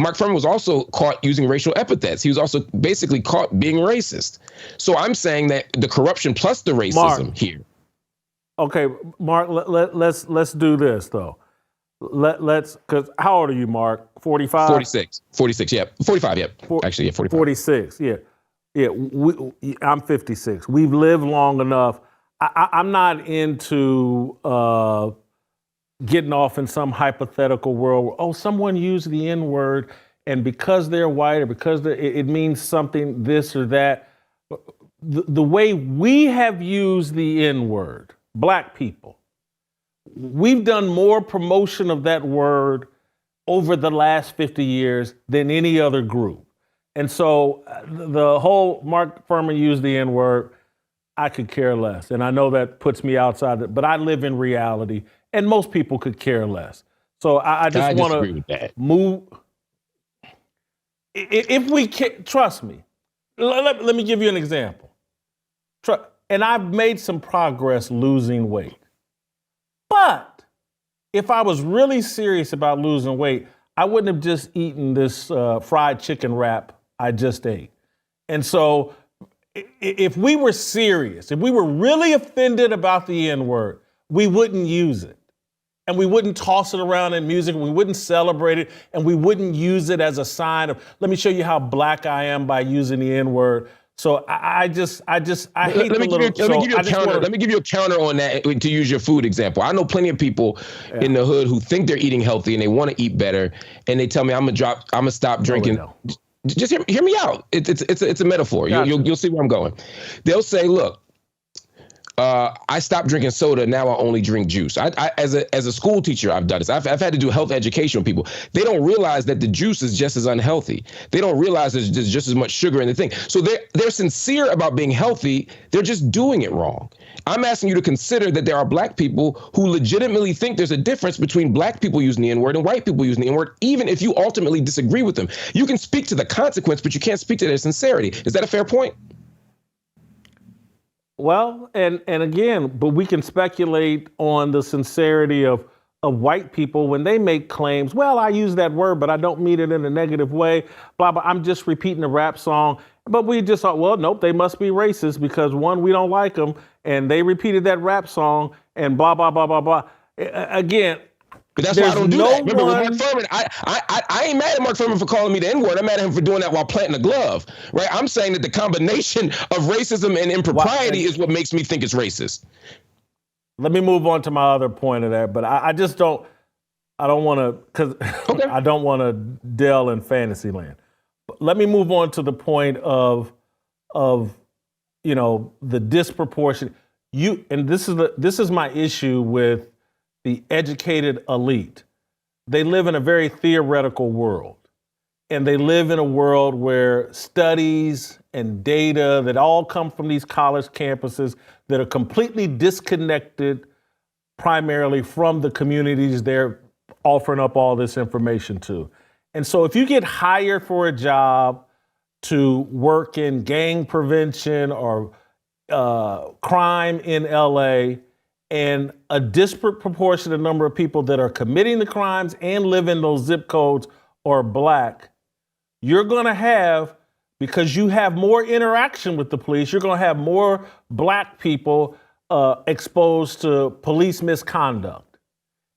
Mark Furman was also caught using racial epithets. He was also basically caught being racist. So I'm saying that the corruption plus the racism here. Okay, Mark, let's do this though. Let's, because how old are you, Mark? 45? 46, yeah. 45, yeah. Actually, yeah, 45. 46, yeah. Yeah, I'm 56. We've lived long enough. I'm not into getting off in some hypothetical world where, oh, someone used the N-word, and because they're white or because it means something, this or that. The way we have used the N-word, black people, we've done more promotion of that word over the last 50 years than any other group. And so the whole Mark Furman used the N-word, I could care less. And I know that puts me outside it, but I live in reality, and most people could care less. So I just want to move. If we can, trust me, let me give you an example. And I've made some progress losing weight. But if I was really serious about losing weight, I wouldn't have just eaten this fried chicken wrap I just ate. And so if we were serious, if we were really offended about the N-word, we wouldn't use it. And we wouldn't toss it around in music, and we wouldn't celebrate it, and we wouldn't use it as a sign of, let me show you how black I am by using the N-word. So I hate let me give you a counter on that, to use your food example. I know plenty of people in the hood who think they're eating healthy and they want to eat better, and they tell me I'm gonna stop drinking. Just hear me out. It's a metaphor. You'll see where I'm going. They'll say, look, I stopped drinking soda. Now I only drink juice. As a school teacher, I've done this. I've had to do health education with people. They don't realize that the juice is just as unhealthy. They don't realize there's just as much sugar in the thing. So they're sincere about being healthy. They're just doing it wrong. I'm asking you to consider that there are black people who legitimately think there's a difference between black people using the N-word and white people using the N-word, even if you ultimately disagree with them. You can speak to the consequence, but you can't speak to their sincerity. Is that a fair point? Well, and again, but we can speculate on the sincerity of white people when they make claims. Well, I use that word, but I don't mean it in a negative way. Blah, blah. I'm just repeating a rap song. But we just thought, well, nope, they must be racist because one, we don't like them, and they repeated that rap song, and blah, blah, blah, blah, blah. Again, but that's why I don't do that. Remember, Mark Furman, I ain't mad at Mark Furman for calling me the N-word. I'm mad at him for doing that while planting a glove, right? I'm saying that the combination of racism and impropriety is what makes me think it's racist. Let me move on to my other point of that, but I just don't, I don't want to, because I don't want to delve in fantasy land. But let me move on to the point of you know, the disproportionate. And this is my issue with the educated elite. They live in a very theoretical world. And they live in a world where studies and data that all come from these college campuses that are completely disconnected primarily from the communities they're offering up all this information to. And so if you get hired for a job to work in gang prevention or crime in LA, and a disproportionate number of people that are committing the crimes and live in those zip codes are black, you're going to have, because you have more interaction with the police, you're going to have more black people exposed to police misconduct.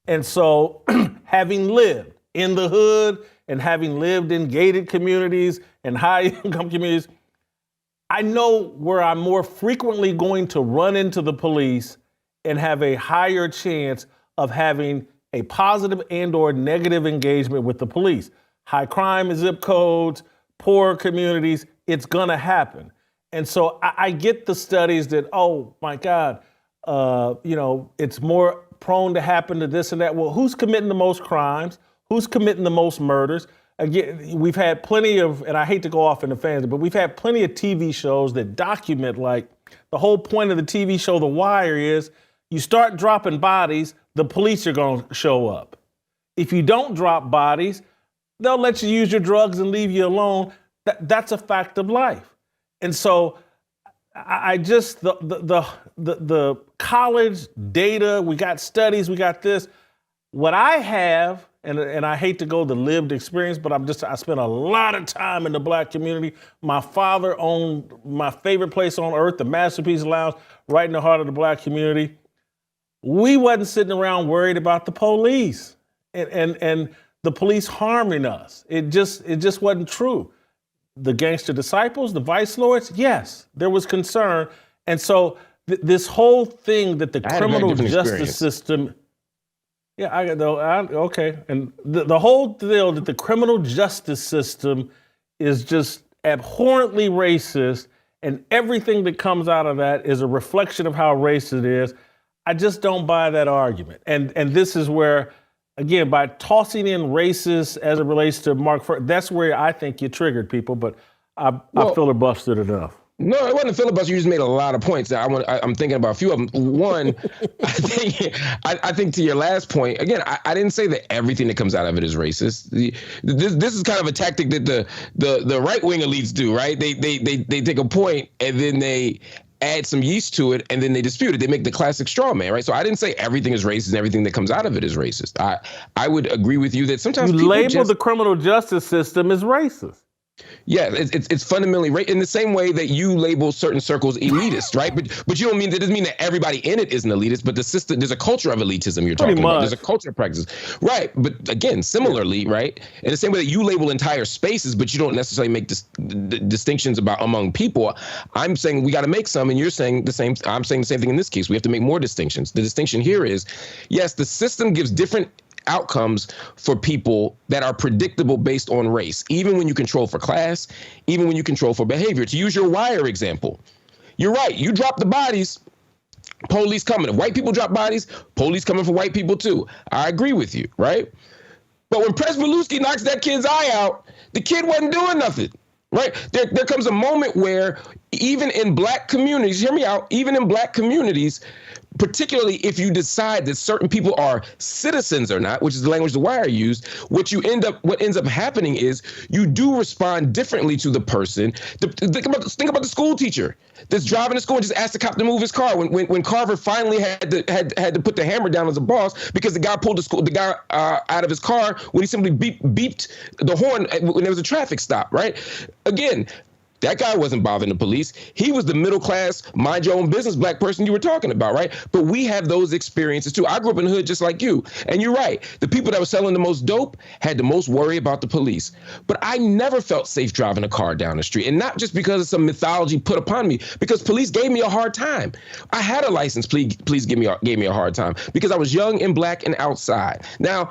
And so having lived in the hood and having lived in gated communities and high income communities, I know where I'm more frequently going to run into the police and have a higher chance of having a positive and or negative engagement with the police. High crime zip codes, poor communities, it's gonna happen. And so I get the studies that, oh my God, you know, it's more prone to happen to this and that. Well, who's committing the most crimes? Who's committing the most murders? Again, we've had plenty of, and I hate to go off in the fans, but we've had plenty of TV shows that document, like, the whole point of the TV show The Wire is you start dropping bodies, the police are going to show up. If you don't drop bodies, they'll let you use your drugs and leave you alone. That's a fact of life. And so I just, the college data, we got studies, we got this. What I have and I hate to go the lived experience, but I spent a lot of time in the black community. My father owned my favorite place on earth, the Masterpiece Lounge, right in the heart of the black community. We wasn't sitting around worried about the police and the police harming us. It just wasn't true. The gangster disciples, the vice lords, yes, there was concern. And so this whole thing that the criminal justice system, okay. And the whole deal that the criminal justice system is just abhorrently racist, and everything that comes out of that is a reflection of how racist it is. I just don't buy that argument. And this is where, again, by tossing in racist as it relates to Mark, that's where I think you triggered people, but I filibustered enough. No, it wasn't a filibuster. You just made a lot of points. I'm thinking about a few of them. One, I think to your last point, again, I didn't say that everything that comes out of it is racist. This is kind of a tactic that the right-wing elites do, right? They take a point and then they add some yeast to it, and then they dispute it. They make the classic straw man, right? So I didn't say everything is racist and everything that comes out of it is racist. I would agree with you that sometimes you label the criminal justice system as racist. Yeah, it's fundamentally in the same way that you label certain circles elitist, right? But you don't mean that doesn't mean that everybody in it is an elitist, but the system, there's a culture of elitism you're talking about. There's a culture of practices, right? But again, similarly, right? In the same way that you label entire spaces, but you don't necessarily make distinctions among people. I'm saying we got to make some, and you're saying the same. I'm saying the same thing in this case. We have to make more distinctions. The distinction here is, yes, the system gives different outcomes for people that are predictable based on race, even when you control for class, even when you control for behavior. To use your wire example, you're right. You drop the bodies, police coming. If white people drop bodies, police coming for white people too. I agree with you, right? But when Presbeluski knocks that kid's eye out, the kid wasn't doing nothing, right? There comes a moment where even in black communities, hear me out, even in black communities, particularly if you decide that certain people are citizens or not, which is the language The Wire used, what ends up happening is you do respond differently to the person. Think about the school teacher that's driving to school and just asked the cop to move his car when Carver finally had to put the hammer down as a boss because the guy pulled the guy out of his car when he simply beeped the horn when there was a traffic stop, right? Again, that guy wasn't bothering the police. He was the middle class, mind your own business black person you were talking about, right? But we have those experiences too. I grew up in the hood just like you. And you're right. The people that were selling the most dope had the most worry about the police. But I never felt safe driving a car down the street. And not just because of some mythology put upon me, because police gave me a hard time. I had a license, please gave me a hard time because I was young and black and outside. Now,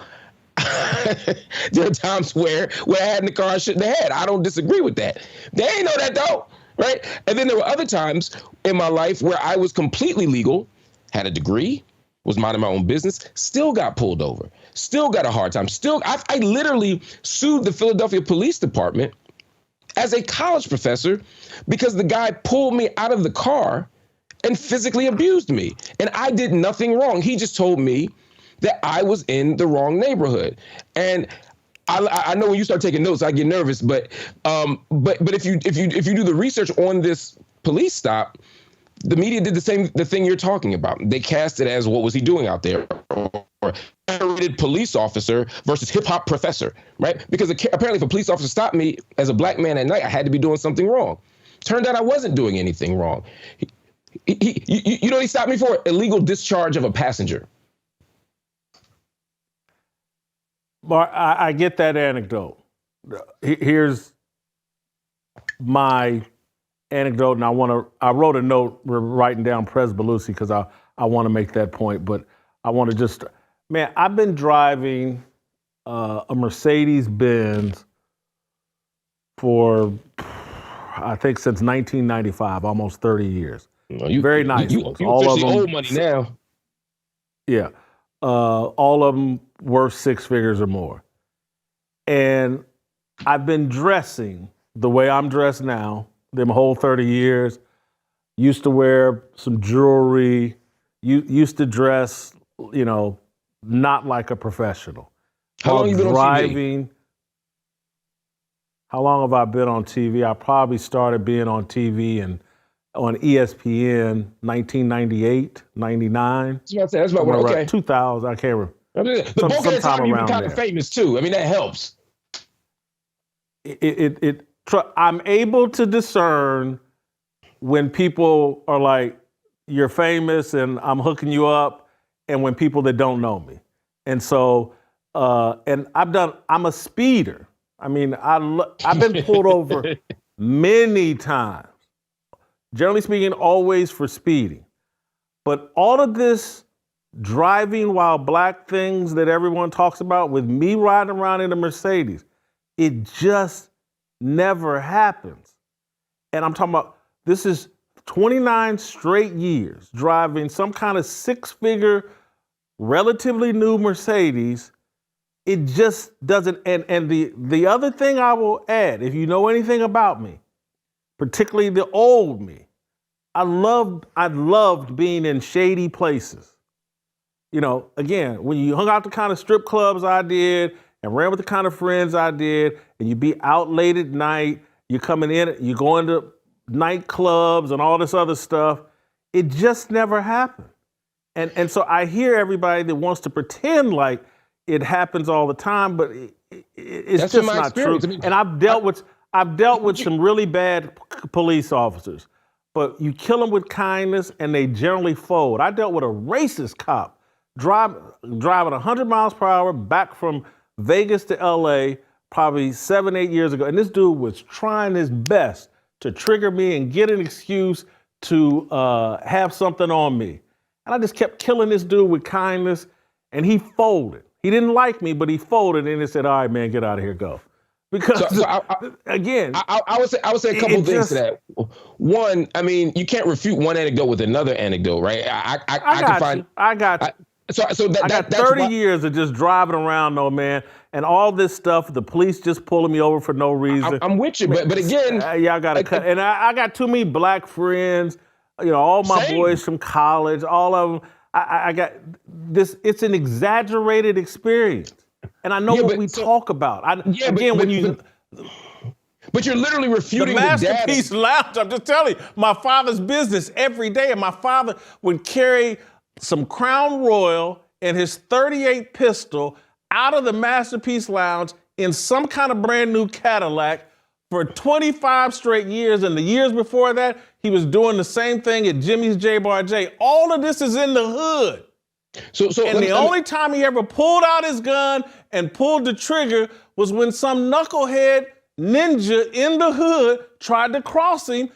there are times where I had in the car I shouldn't have had. I don't disagree with that. They ain't know that though, right? And then there were other times in my life where I was completely legal, had a degree, was minding my own business, still got pulled over, still got a hard time. I literally sued the Philadelphia Police Department as a college professor because the guy pulled me out of the car and physically abused me. And I did nothing wrong. He just told me that I was in the wrong neighborhood. And I know when you start taking notes, I get nervous, but if you do the research on this police stop, the media did the thing you're talking about. They cast it as what was he doing out there? Or decorated police officer versus hip hop professor, right? Because apparently if a police officer stopped me as a black man at night, I had to be doing something wrong. Turned out I wasn't doing anything wrong. You know what he stopped me for? Illegal discharge of a passenger. Mark, I get that anecdote. Here's my anecdote, and I wrote a note writing down Presbeluski because I want to make that point, but I want to I've been driving a Mercedes-Benz for, I think, since 1995, almost 30 years. Very nice. You all of them, old money now. Yeah. All of them worth six figures or more. And I've been dressing the way I'm dressed now, them whole 30 years. Used to wear some jewelry, used to dress, not like a professional. How long have you been on TV? How long have I been on TV? I probably started being on TV and on ESPN 1998, 99. That's about what, okay. 2000, I can't remember. I mean, the bulk of the time you become famous too. I mean, that helps. I'm able to discern when people are like, you're famous and I'm hooking you up, and when people that don't know me. And so, and I'm a speeder. I mean, I've been pulled over many times. Generally speaking, always for speeding. But all of this driving while black things that everyone talks about, with me riding around in a Mercedes, it just never happens. And I'm talking about, this is 29 straight years driving some kind of 6-figure, relatively new Mercedes. It just doesn't, and the other thing I will add, if you know anything about me, particularly the old me, I loved being in shady places. You know, again, when you hung out the kind of strip clubs I did and ran with the kind of friends I did, and you be out late at night, you're coming in, you go into nightclubs and all this other stuff, it just never happened. And so I hear everybody that wants to pretend like it happens all the time, but it's just not true. I mean, and I've dealt with some really bad police officers, but you kill them with kindness and they generally fold. I dealt with a racist cop driving 100 miles per hour back from Vegas to LA probably 7-8 years ago. And this dude was trying his best to trigger me and get an excuse to have something on me. And I just kept killing this dude with kindness, and he folded. He didn't like me, but he folded, and he said, "All right, man, get out of here, go." Because again, I would say a couple things to that. One, I mean, you can't refute one anecdote with another anecdote, right? I got you. So I got 30 years of just driving around, though, man, and all this stuff. The police just pulling me over for no reason. I'm with you, but again, y'all got to cut. And I got too many black friends. You know, all my boys from college, all of them. I got this. It's an exaggerated experience, and I know what we talk about. But you're literally refuting the Masterpiece Lounge. I'm just telling you, my father's business every day, and my father would carry some Crown Royal and his .38 pistol out of the Masterpiece Lounge in some kind of brand new Cadillac for 25 straight years. And the years before that, he was doing the same thing at Jimmy's J-Bar J. All of this is in the hood. And the only time he ever pulled out his gun and pulled the trigger was when some knucklehead ninja in the hood tried to cross him.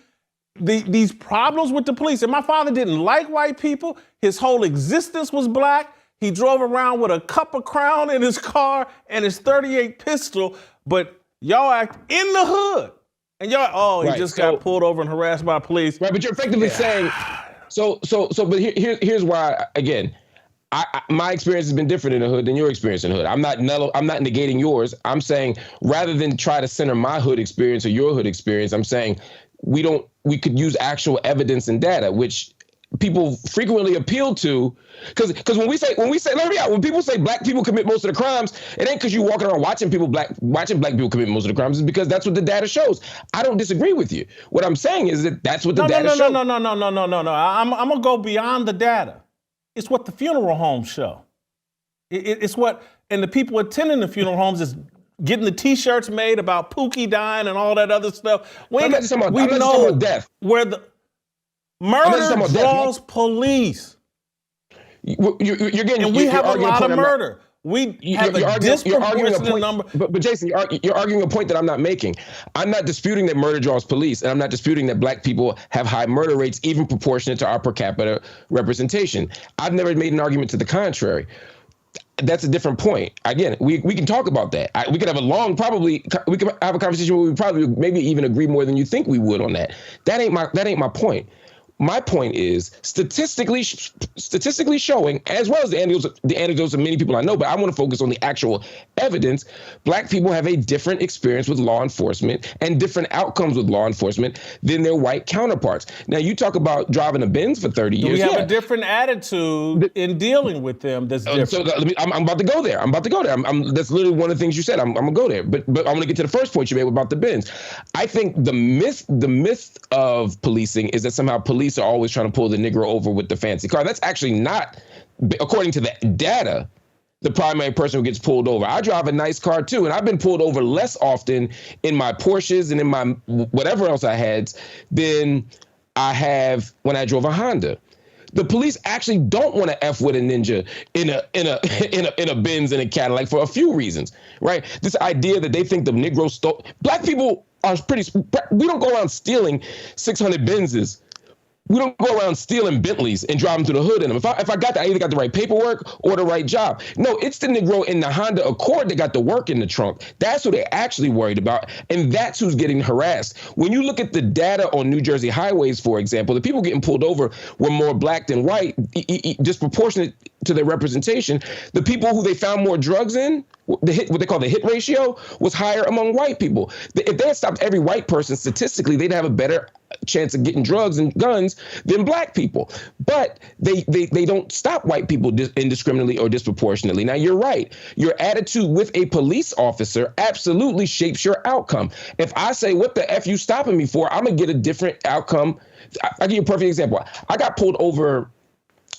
These problems with the police. And my father didn't like white people. His whole existence was black. He drove around with a cup of Crown in his car and his .38 pistol. But y'all act in the hood. And y'all, he just got pulled over and harassed by police. Right, but you're effectively saying, but here's why, again, my experience has been different in the hood than your experience in the hood. I'm not negating yours. I'm saying, rather than try to center my hood experience or your hood experience, I'm saying we could use actual evidence and data, which people frequently appeal to, because when people say black people commit most of the crimes, it ain't because you walking around watching black people commit most of the crimes. It's because that's what the data shows. I don't disagree with you. What I'm saying is that's what the data shows. No. I'm gonna go beyond the data. It's what the funeral homes show. It's what, and the people attending the funeral homes is getting the T-shirts made about Pookie dying and all that other stuff. I'm not just talking about death. Where the murder draws police. You're getting, and we have a lot of murder. We have a disproportionate number. But Jason, you're arguing a point that I'm not making. I'm not disputing that murder draws police, and I'm not disputing that black people have high murder rates, even proportionate to our per capita representation. I've never made an argument to the contrary. That's a different point. Again, we can talk about that. We could have we could have a conversation where we probably maybe even agree more than you think we would on that. That ain't my point. My point is statistically showing, as well as the anecdotes of many people I know, but I want to focus on the actual evidence. Black people have a different experience with law enforcement and different outcomes with law enforcement than their white counterparts. Now, you talk about driving a Benz for 30 years. We have a different attitude in dealing with them that's different. So I'm about to go there. That's literally one of the things you said. I'm going to go there. But I'm going to get to the first point you made about the Benz. I think the myth of policing is that somehow police are always trying to pull the Negro over with the fancy car. That's actually not, according to the data, the primary person who gets pulled over. I drive a nice car too, and I've been pulled over less often in my Porsches and in my whatever else I had than I have when I drove a Honda. The police actually don't want to F with a ninja in a Benz and a Cadillac for a few reasons, right? This idea that they think the Negro stole. Black people are we don't go around stealing 600 Benzes. We don't go around stealing Bentleys and driving through the hood in them. If I got that, I either got the right paperwork or the right job. No, it's the Negro in the Honda Accord that got the work in the trunk. That's who they're actually worried about, and that's who's getting harassed. When you look at the data on New Jersey highways, for example, the people getting pulled over were more black than white, disproportionate to their representation. The people who they found more drugs in, what they call the hit ratio, was higher among white people. If they had stopped every white person, statistically, they'd have a better chance of getting drugs and guns than black people. But they don't stop white people indiscriminately or disproportionately. Now, you're right. Your attitude with a police officer absolutely shapes your outcome. If I say, what the F you stopping me for, I'm going to get a different outcome. I'll give you a perfect example. I got pulled over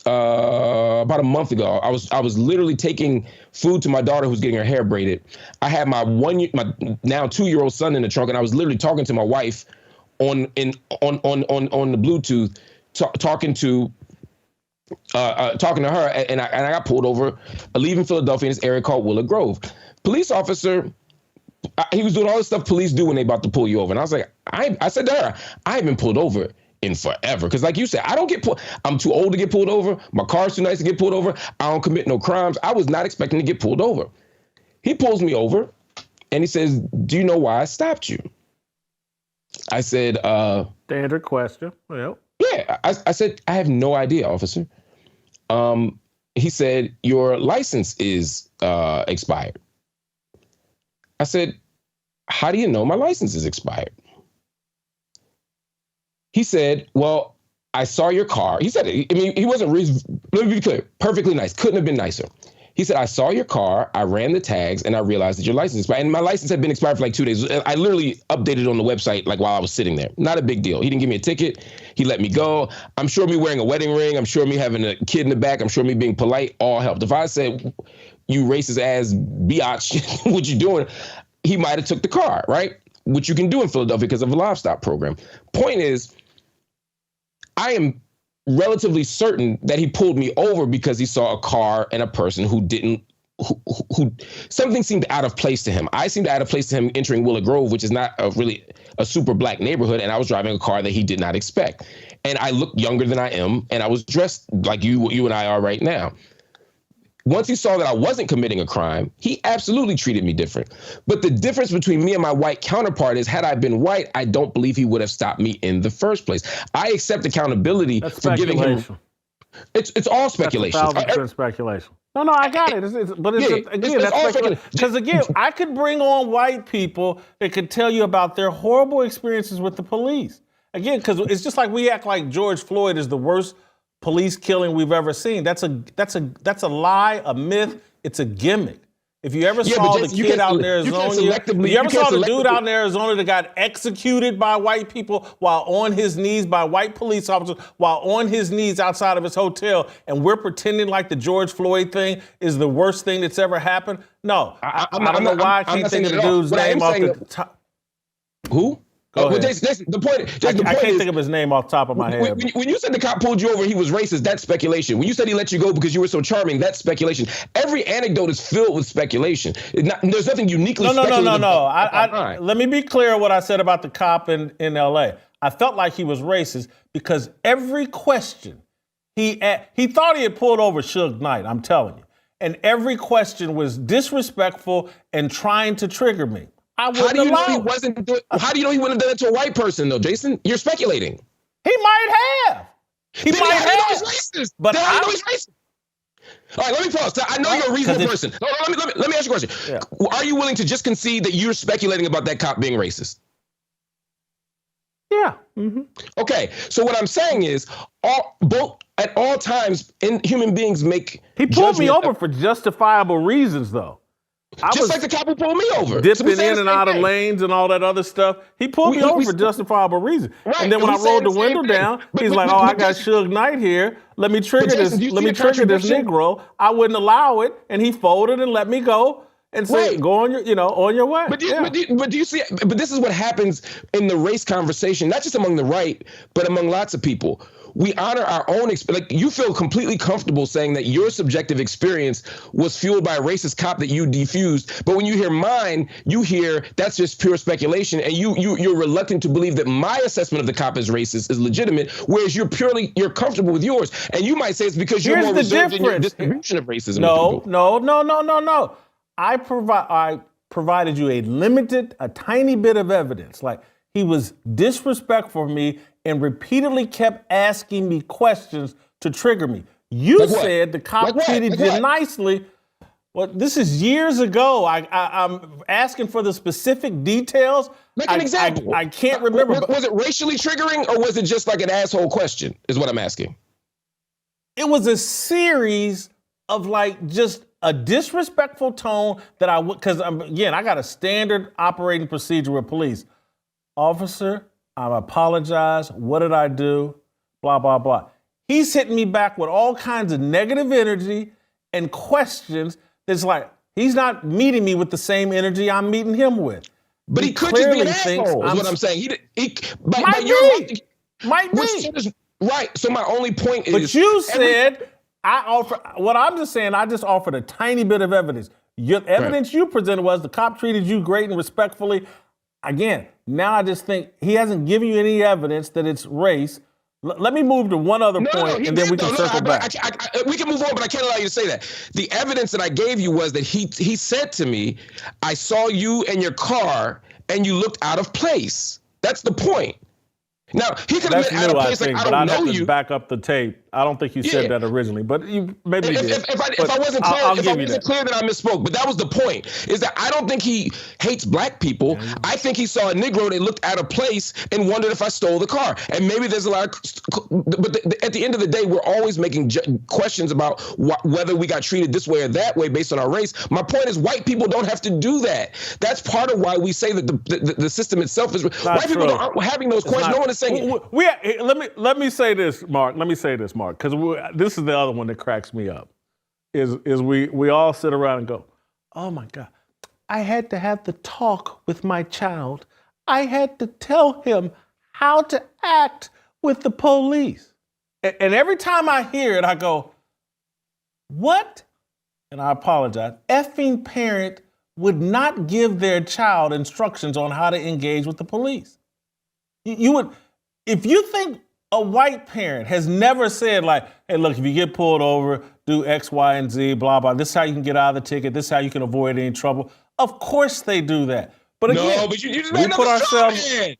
about a month ago. I was literally taking food to my daughter who's getting her hair braided. I had my now 2-year-old son in the trunk, and I was literally talking to my wife on the Bluetooth, talking to her, and I got pulled over, leaving Philadelphia in this area called Willow Grove. Police officer, he was doing all the stuff police do when they about to pull you over, and I was like, I said to her, I haven't been pulled over in forever, because like you said, I don't get pulled. I'm too old to get pulled over. My car's too nice to get pulled over. I don't commit no crimes. I was not expecting to get pulled over. He pulls me over, and he says, "Do you know why I stopped you?" I said, standard question. Well, yeah. I said, I have no idea, officer. He said, your license is expired. I said, how do you know my license is expired? He said, well, I saw your car. He said, I mean, he wasn't, let me be clear, perfectly nice. Couldn't have been nicer. He said, I saw your car, I ran the tags, and I realized that your license expired. And my license had been expired for like 2 days. I literally updated on the website like while I was sitting there. Not a big deal. He didn't give me a ticket. He let me go. I'm sure me wearing a wedding ring, I'm sure me having a kid in the back, I'm sure me being polite, all helped. If I said, you racist ass biatch, what you doing? He might have took the car, right? Which you can do in Philadelphia because of a livestock program. Point is, I am relatively certain that he pulled me over because he saw a car and a person who something seemed out of place to him. I seemed out of place to him entering Willow Grove, which is not really a super black neighborhood, and I was driving a car that he did not expect. And I looked younger than I am, and I was dressed like you and I are right now. Once he saw that I wasn't committing a crime, he absolutely treated me different. But the difference between me and my white counterpart is, had I been white, I don't believe he would have stopped me in the first place. I accept accountability for giving him. It's all speculation. That's 1,000% speculation. No, I got it. That's speculation. Because again, I could bring on white people that could tell you about their horrible experiences with the police. Again, because it's just like we act like George Floyd is the worst police killing we've ever seen. That's a lie, a myth. It's a gimmick. If you ever saw the kid out in Arizona, you ever saw the dude out in Arizona that got executed by white people while on his knees, by white police officers, while on his knees outside of his hotel, and we're pretending like the George Floyd thing is the worst thing that's ever happened? No. I don't know why I can't think of the dude's name off the top. Who? Jason, the point I can't think of his name off the top of my head. When you said the cop pulled you over, he was racist, that's speculation. When you said he let you go because you were so charming, that's speculation. Every anecdote is filled with speculation. There's nothing uniquely speculative. No. Let me be clear what I said about the cop in L.A. I felt like he was racist because every question he thought he had pulled over Suge Knight, I'm telling you. And every question was disrespectful and trying to trigger me. How do you know he wouldn't have done it to a white person, though, Jason? You're speculating. He might have. He might have. He's racist. But I know he's racist. All right, let me pause. I know you're a reasonable person. Let me ask you a question. Yeah. Are you willing to just concede that you're speculating about that cop being racist? Yeah. Mm-hmm. Okay. So what I'm saying is, at all times, human beings make. He pulled me over for justifiable reasons, though. Just like the cop who pulled me over. Dipping in and out of lanes and all that other stuff. He pulled me over for justifiable reason. Right. And then when I rolled the window down, he's like, I got Suge Knight here. Let me trigger this Negro. I wouldn't allow it. And he folded and let me go and say, go on your way. But do you see, but this is what happens in the race conversation, not just among the right, but among lots of people. We honor our own experience. Like, you feel completely comfortable saying that your subjective experience was fueled by a racist cop that you defused. But when you hear mine, you hear that's just pure speculation. And you're reluctant to believe that my assessment of the cop as racist is legitimate, whereas you're comfortable with yours. And you might say it's because you're more reserved in your distribution of racism. No. I provided you a tiny bit of evidence. Like, he was disrespectful for me and repeatedly kept asking me questions to trigger me. You said the cop treated you nicely. Well, this is years ago. I'm asking for the specific details. Make an example. I can't remember. Was it racially triggering, or was it just like an asshole question, is what I'm asking? It was a series of just a disrespectful tone that because again, I got a standard operating procedure with police. Officer, I apologize. What did I do? Blah, blah, blah. He's hitting me back with all kinds of negative energy and questions. That's like, he's not meeting me with the same energy I'm meeting him with. But he could just be an asshole, is what I'm saying. Might be. Right. So my only point is. But you said, I just offered a tiny bit of evidence. Your evidence you presented was the cop treated you great and respectfully. Again, now I just think he hasn't given you any evidence that it's race. Let me move to one other point, and then we can circle back. We can move on, but I can't allow you to say that. The evidence that I gave you was that he said to me, I saw you in your car, and you looked out of place. That's the point. Now, he could have been out of place, I don't know you. Back up the tape. I don't think you said that originally, but maybe you did. If I wasn't clear, then I misspoke. But that was the point, is that I don't think he hates black people. I think he saw a Negro that looked out of place and wondered if I stole the car. And maybe there's a lot but at the end of the day, we're always making questions about whether we got treated this way or that way based on our race. My point is, white people don't have to do that. That's part of why we say that the system itself is. White people aren't having those questions. No one is saying it. Let me say this, Mark. Because this is the other one that cracks me up. Is we all sit around and go, oh my God, I had to have the talk with my child. I had to tell him how to act with the police. And every time I hear it, I go, what? And I apologize. Effing parent would not give their child instructions on how to engage with the police. You would, if you think a white parent has never said hey, look, if you get pulled over, do X, Y, and Z, blah, blah. This is how you can get out of the ticket. This is how you can avoid any trouble. Of course they do that. But again, but you just made put ourselves.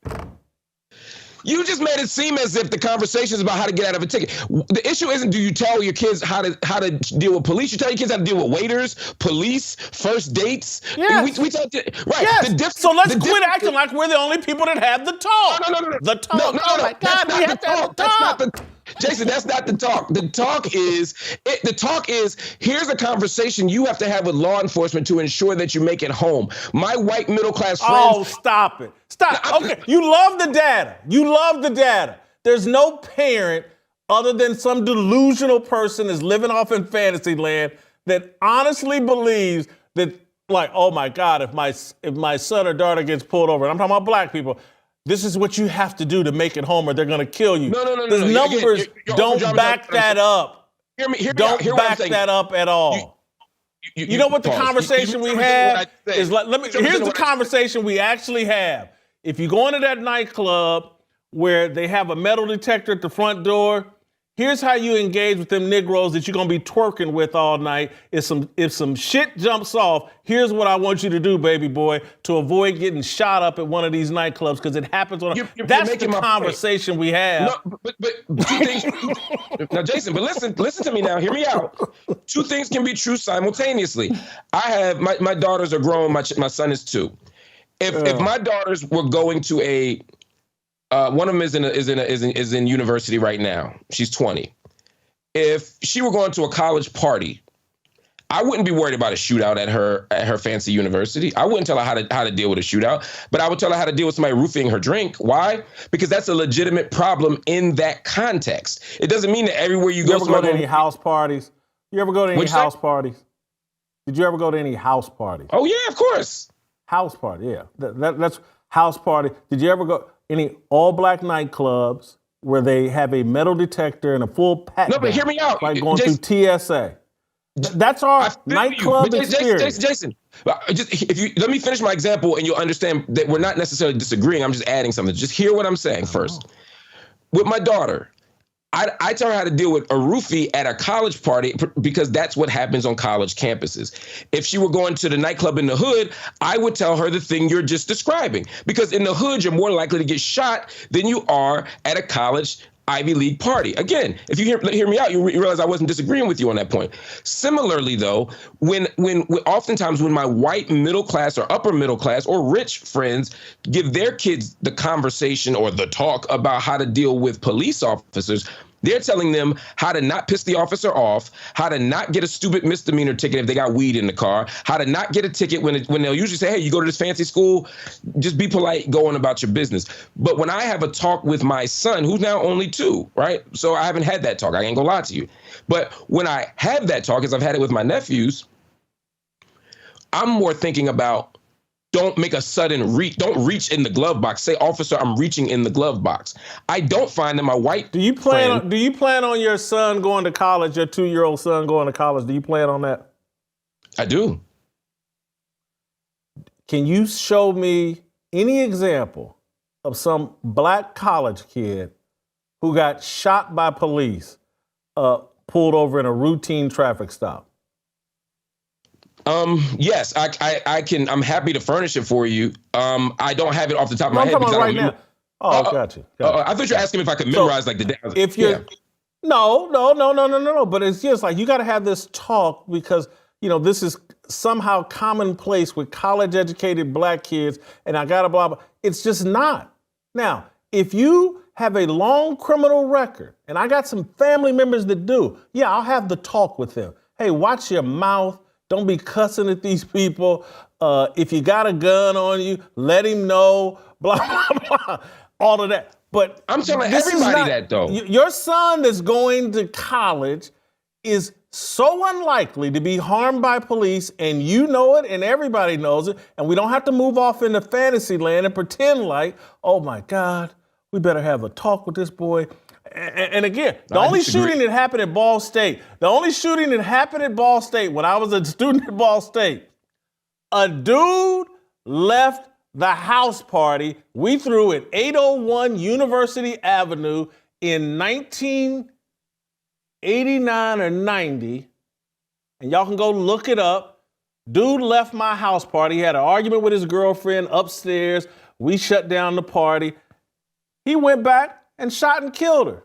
You just made it seem as if the conversation is about how to get out of a ticket. The issue isn't do you tell your kids how to deal with police. You tell your kids how to deal with waiters, police, first dates. Yes. We tell right. Yes. So let's quit acting like we're the only people that have the talk. No. The talk. No. Oh my God, we have to have the talk. Jason, that's not the talk. The talk is here's a conversation you have to have with law enforcement to ensure that you make it home. My white middle class friends. Oh, stop it. Stop. Okay, you love the data. There's no parent other than some delusional person is living off in fantasy land that honestly believes that, oh my God, if my son or daughter gets pulled over, and I'm talking about black people, this is what you have to do to make it home or they're going to kill you. No. The numbers don't back that up. Don't back that up at all. You know what the conversation we have is like? Here's the conversation we actually have. If you go into that nightclub where they have a metal detector at the front door, here's how you engage with them Negroes that you're gonna be twerking with all night. If some shit jumps off, here's what I want you to do, baby boy, to avoid getting shot up at one of these nightclubs, because it happens that's the conversation we have. No, but two things. Now, Jason, but listen to me now. Hear me out. Two things can be true simultaneously. I have my daughters are grown. My son is 2. If my daughters were going to one of them is in university right now. She's 20. If she were going to a college party, I wouldn't be worried about a shootout at her fancy university. I wouldn't tell her how to deal with a shootout, but I would tell her how to deal with somebody roofing her drink. Why? Because that's a legitimate problem in that context. It doesn't mean that everywhere you go. You ever go to any house parties? You ever go to any house parties? Did you ever go to any house parties? Oh yeah, of course. House party, yeah. That's house party. Did you ever go any all-black nightclubs where they have a metal detector and a full pat? No, but hear me out. Like going through TSA. That's our nightclub experience. Jason, let me finish my example and you'll understand that we're not necessarily disagreeing. I'm just adding something. Just hear what I'm saying first. With my daughter, I tell her how to deal with a roofie at a college party because that's what happens on college campuses. If she were going to the nightclub in the hood, I would tell her the thing you're just describing. Because in the hood, you're more likely to get shot than you are at a college Ivy League party. Again, if you hear me out, you realize I wasn't disagreeing with you on that point. Similarly, though, when oftentimes when my white middle class or upper middle class or rich friends give their kids the conversation or the talk about how to deal with police officers, they're telling them how to not piss the officer off, how to not get a stupid misdemeanor ticket if they got weed in the car, how to not get a ticket when they'll usually say, hey, you go to this fancy school, just be polite, go on about your business. But when I have a talk with my son, who's now only 2, right? So I haven't had that talk. I ain't gonna lie to you. But when I have that talk, as I've had it with my nephews, I'm more thinking about don't make a sudden reach. Don't reach in the glove box. Say, officer, I'm reaching in the glove box. I don't find that my white Do you plan on your son going to college, your 2-year-old son going to college? Do you plan on that? I do. Can you show me any example of some black college kid who got shot by police, pulled over in a routine traffic stop? Yes, I can. I'm happy to furnish it for you. I don't have it off the top of my head. I'm talking about right now. Oh, gotcha. I thought you were asking me if I could memorize like the day. If you're, no. But it's just like you got to have this talk because this is somehow commonplace with college-educated black kids, and I gotta blah blah. It's just not. Now, if you have a long criminal record, and I got some family members that do, yeah, I'll have the talk with them. Hey, watch your mouth. Don't be cussing at these people. If you got a gun on you, let him know, blah, blah, blah, all of that. But I'm telling everybody that, though. Your son that's going to college is so unlikely to be harmed by police, and you know it, and everybody knows it, and we don't have to move off into fantasy land and pretend like, oh, my God, we better have a talk with this boy. And again, the only shooting that happened at Ball State, when I was a student at Ball State, a dude left the house party we threw at 801 University Avenue in 1989 or 90, and y'all can go look it up. Dude left my house party. He had an argument with his girlfriend upstairs. We shut down the party. He went back and shot and killed her.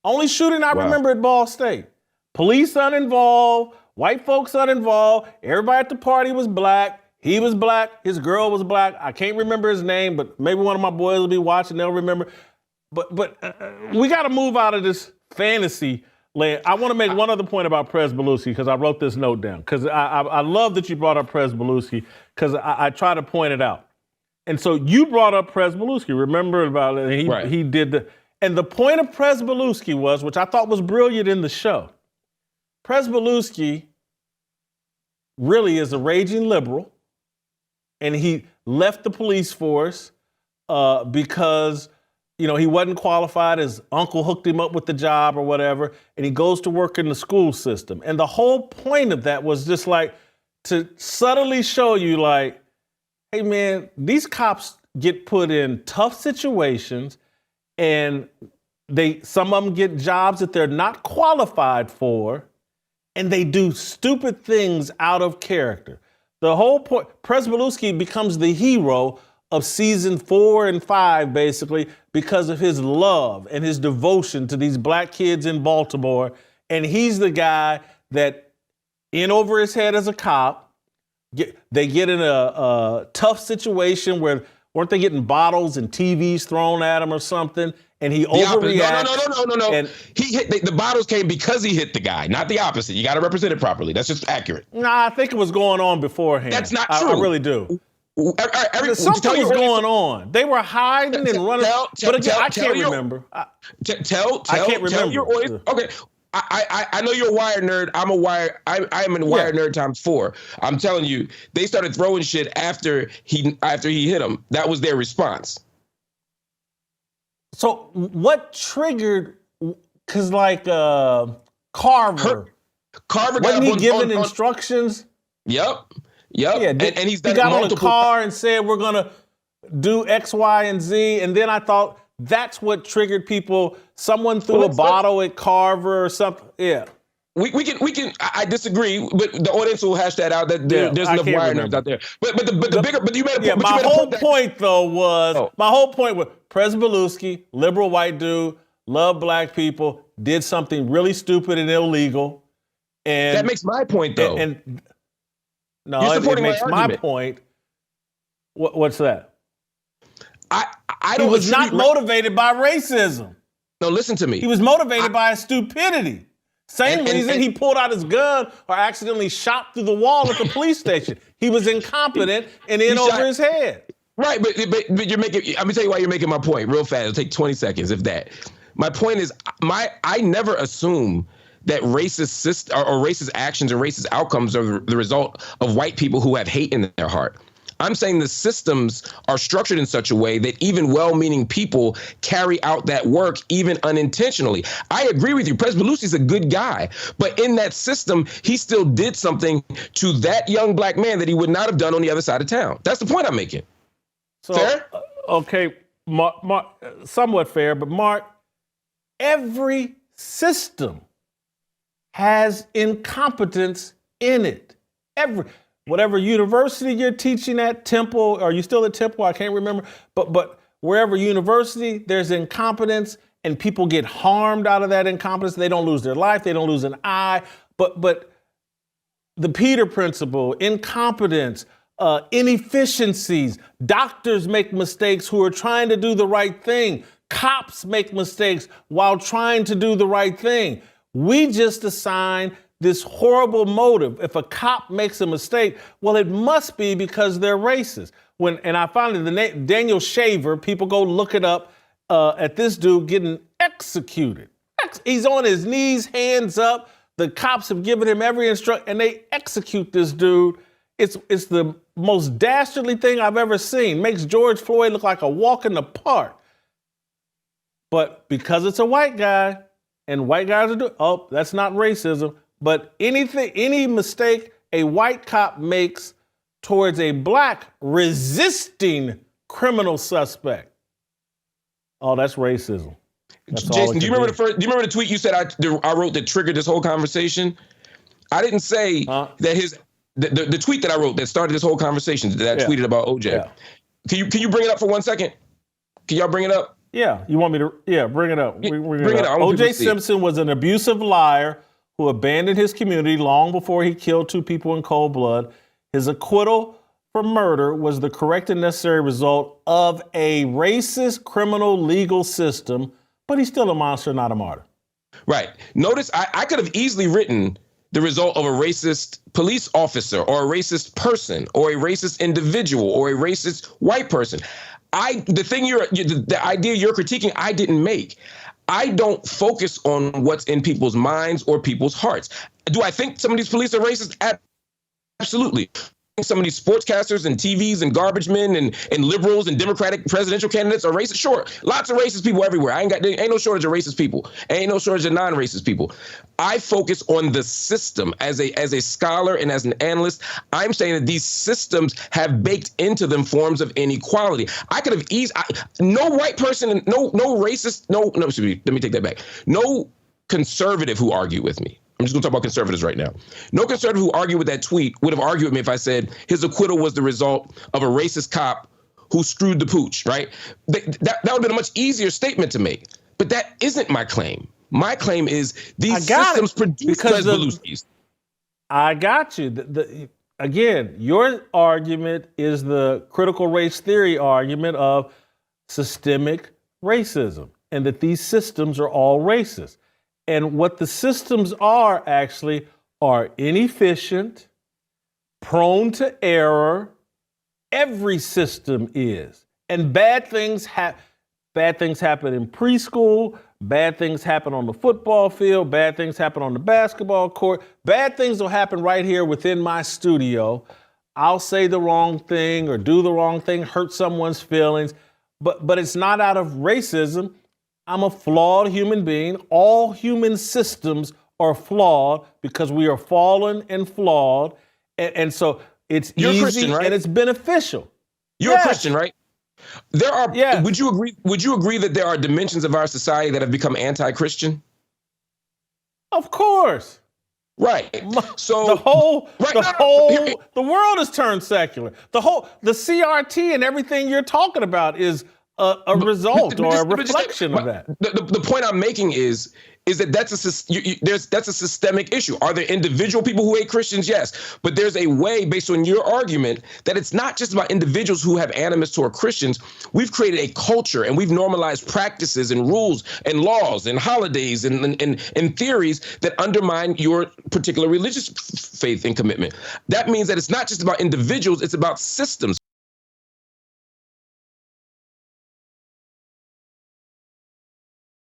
Only shooting I remember at Ball State. Police uninvolved, white folks uninvolved, everybody at the party was black, he was black, his girl was black. I can't remember his name, but maybe one of my boys will be watching, they'll remember. But we got to move out of this fantasy land. I want to make one other point about Prez Beluski because I wrote this note down because I love that you brought up Prez Beluski because I try to point it out. And so you brought up Prez Beluski. Remember about it? He did the, and the point of Prez Beluski was, which I thought was brilliant in the show. Prez Beluski really is a raging liberal, and he left the police force because he wasn't qualified. His uncle hooked him up with the job or whatever, and he goes to work in the school system. And the whole point of that was just like to subtly show you like, hey, man, these cops get put in tough situations and some of them get jobs that they're not qualified for and they do stupid things out of character. The whole point, Prez Beluski becomes the hero of season 4 and 5, basically, because of his love and his devotion to these black kids in Baltimore. And he's the guy that in over his head as a cop, they get in a tough situation where Weren't they getting bottles and TVs thrown at him or something? And he overreacted. No. And he hit the bottles came because he hit the guy, not the opposite. You got to represent it properly. That's just accurate. Nah, I think it was going on beforehand. That's not true. I really do. Something was going on. They were hiding and running. But again, I can't remember. I can't remember. Your audience. Okay. I know you're a Wire nerd. I'm a Wire. I am a Wire nerd times 4. I'm telling you, they started throwing shit after he hit him. That was their response. So what triggered? Because Carver wasn't he given instructions? Yep. Yeah, and he got on the car and said we're gonna do X, Y, and Z, and then I thought that's what triggered people. Someone threw a bottle at Carver or something. Yeah. We can. I disagree, but the audience will hash that out. That there's enough Wire nerds out there. But you made a point. Yeah, my whole point was President Belusky, liberal white dude, loved black people, did something really stupid and illegal, and that makes my point though. No, it makes my point. What's that? I don't. He was not motivated by racism. No, listen to me. He was motivated by stupidity. Same reason he pulled out his gun or accidentally shot through the wall at the police station. He was incompetent and in over his head. Right, but you're making. I'm gonna tell you why you're making my point real fast. It'll take 20 seconds, if that. My point is, I never assume that racist actions or racist outcomes are the result of white people who have hate in their heart. I'm saying the systems are structured in such a way that even well-meaning people carry out that work even unintentionally. I agree with you. President Belusky's a good guy, but in that system, he still did something to that young black man that he would not have done on the other side of town. That's the point I'm making. So, fair? Okay, Mark, somewhat fair, but Mark, every system has incompetence in it. Whatever university you're teaching at, Temple, are you still at Temple? I can't remember. But wherever university, there's incompetence and people get harmed out of that incompetence. They don't lose their life. They don't lose an eye. But the Peter Principle, incompetence, inefficiencies, doctors make mistakes who are trying to do the right thing. Cops make mistakes while trying to do the right thing. We just assign this horrible motive. If a cop makes a mistake, well, it must be because they're racist. And I found the name Daniel Shaver, people go look it up, at this dude getting executed. He's on his knees, hands up. The cops have given him every instruction, and they execute this dude. It's the most dastardly thing I've ever seen. Makes George Floyd look like a walk in the park. But because it's a white guy, and white guys are doing, that's not racism. But any mistake a white cop makes towards a black resisting criminal suspect, that's racism. That's Jason, do you remember the tweet you said I wrote that triggered this whole conversation? I didn't say that the tweet that I wrote that started this whole conversation that I tweeted about OJ. Yeah. Can you bring it up for 1 second? Can y'all bring it up? Yeah, you want me to? Yeah, bring it up. Bring it up. OJ Simpson was an abusive liar who abandoned his community long before he killed 2 people in cold blood. His acquittal for murder was the correct and necessary result of a racist criminal legal system, but he's still a monster, not a martyr. Right. Notice I could have easily written the result of a racist police officer or a racist person or a racist individual or a racist white person. The idea you're critiquing, I didn't make. I don't focus on what's in people's minds or people's hearts. Do I think some of these police are racist? Absolutely. Some of these sportscasters and TVs and garbage men and liberals and Democratic presidential candidates are racist. Sure, lots of racist people everywhere. There ain't no shortage of racist people. Ain't no shortage of non-racist people. I focus on the system as a scholar and as an analyst. I'm saying that these systems have baked into them forms of inequality. I could have no white person, no racist, excuse me, let me take that back. No conservative who argued with me. I'm just going to talk about conservatives right now. No conservative who argued with that tweet would have argued with me if I said his acquittal was the result of a racist cop who screwed the pooch, right? That would have been a much easier statement to make. But that isn't my claim. My claim is these systems produce Beluskis. I got you. again, your argument is the critical race theory argument of systemic racism, and that these systems are all racist. And what the systems are actually are inefficient, prone to error. Every system is. And bad things happen in preschool, bad things happen on the football field, bad things happen on the basketball court, bad things will happen right here within my studio. I'll say the wrong thing or do the wrong thing, hurt someone's feelings, but it's not out of racism. I'm a flawed human being. All human systems are flawed because we are fallen and flawed. And so it's You're easy, a Christian, right? And it's beneficial. You're a Christian, right? There are. Yes. Would you agree that there are dimensions of our society that have become anti-Christian? Of course. Right. So the world has turned secular. The CRT and everything you're talking about is a result or a reflection of that. The point I'm making is that that's a systemic issue. Are there individual people who hate Christians? Yes. But there's a way, based on your argument, that it's not just about individuals who have animus toward Christians. We've created a culture and we've normalized practices and rules and laws and holidays and theories that undermine your particular religious faith and commitment. That means that it's not just about individuals, it's about systems.